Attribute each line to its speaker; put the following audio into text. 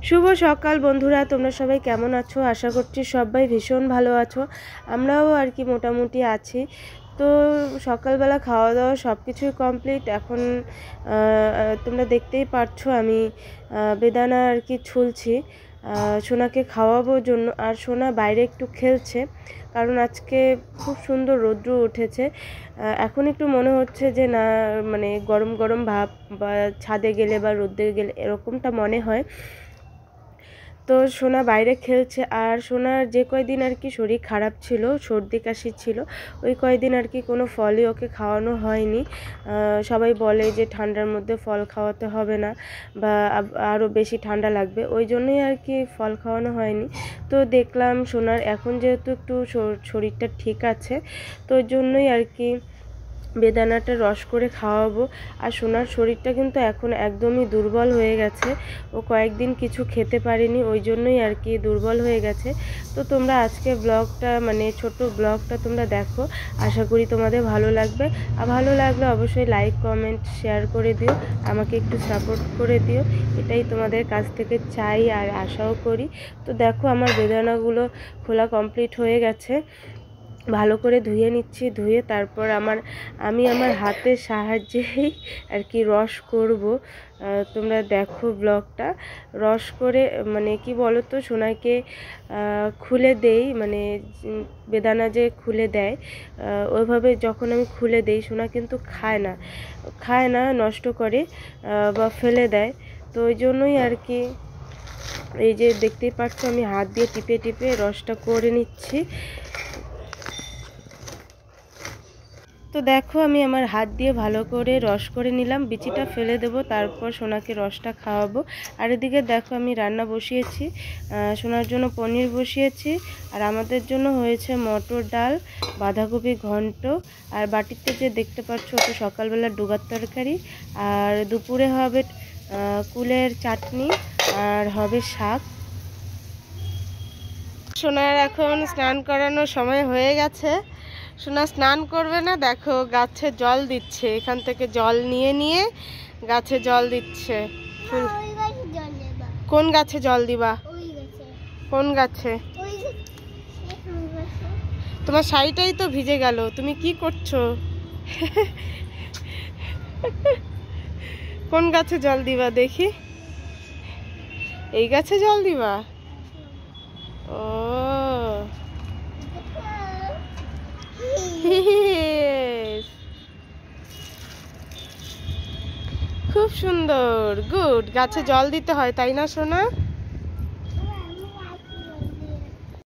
Speaker 1: শুভ সকাল বন্ধুরা, তোমরা সবাই কেমন আছো? আশা করছি সবাই ভীষণ ভালো আছো। আমরাও আর কি মোটামুটি আছি। তো সকালবেলা খাওয়া দাওয়া সব কিছুই কমপ্লিট। এখন তোমরা দেখতেই পারছো আমি বেদানা আর কি ছুলছি সোনাকে খাওয়াবোর জন্য। আর সোনা বাইরে একটু খেলছে, কারণ আজকে খুব সুন্দর রৌদ্র উঠেছে। এখন একটু মনে হচ্ছে যে না, মানে গরম গরম ভাব বা ছাদে গেলে বা রোদে গেলে এরকমটা মনে হয়। তো সোনা বাইরে খেলছে। আর সোনার যে কয়দিন আর কি শরীর খারাপ ছিল, সর্দি কাশি ছিল, ওই কয়দিন আর কি কোনো ফলই ওকে খাওয়ানো হয়নি। সবাই বলে যে ঠান্ডার মধ্যে ফল খাওয়াতে হবে না বা আরও বেশি ঠান্ডা লাগবে, ওই জন্যই আর কি ফল খাওয়ানো হয়নি। তো দেখলাম সোনার এখন যেহেতু একটু শরীরটা ঠিক আছে, তো ওই জন্যই আর কি বেদানাটা রস করে খাওয়াবো। আর সোনার শরীরটা কিন্তু এখন একদমই দুর্বল হয়ে গেছে। ও কয়েকদিন কিছু খেতে পারেনি, ওই জন্যই আর কি দুর্বল হয়ে গেছে। তো তোমরা আজকে ব্লগটা, মানে ছোট ব্লগটা তোমরা দেখো, আশা করি তোমাদের ভালো লাগবে। আর ভালো লাগলে অবশ্যই লাইক কমেন্ট শেয়ার করে দিও, আমাকে একটু সাপোর্ট করে দিও, এটাই তোমাদের কাছ থেকে চাই আর আশাও করি। তো দেখো আমার বেদানাগুলো খোলা কমপ্লিট হয়ে গেছে। ভালো করে ধুয়ে নিচ্ছি, ধুয়ে তারপর আমি আমার হাতের সাহায্যেই আর কি রস করব। তোমরা দেখো ব্লগটা। রস করে মানে কি বলো তো, সোনাকে খুলে দেই, মানে বেদানা যে খুলে দেয় ওইভাবে যখন আমি খুলে দেই, সোনা কিন্তু খায় না, নষ্ট করে বা ফেলে দেয়। তো ওই জন্যই আর কি এই যে দেখতেই পাচ্ছ আমি হাত দিয়ে টিপে টিপে রসটা করে নিচ্ছি। তো দেখো আমি আমার হাত দিয়ে ভালো করে রস করে নিলাম, বিচিটা ফেলে দেব, তারপর সোনাকে রসটা খাওয়াবো। আর এদিকে দেখো আমি রান্না বসিয়েছি, সোনার জন্য পনির বসিয়েছি, আর আমাদের জন্য হয়েছে মটর ডাল, বাঁধাকপি ঘন্ট, আর বাটিতে যে দেখতে পাচ্ছ ওটা সকালবেলা ডুবার তরকারি, আর দুপুরে হবে কুলের চাটনি, আর হবে শাক। সোনার এখন স্নান করানোর সময় হয়ে গেছে। সোনা স্নান করবে না, দেখো গাছে জল দিচ্ছে, এখান থেকে জল নিয়ে নিয়ে গাছে জল দিচ্ছে। কোন গাছে জল দিবা? কোন গাছে? তোমার শাড়িটাই তো ভিজে গেল, তুমি কি করছো? কোন গাছে জল দিবা দেখি? এই গাছে জল দিবা? ও খুব সুন্দর, গুড। গাছে জল দিতে হয় তাই না সোনা?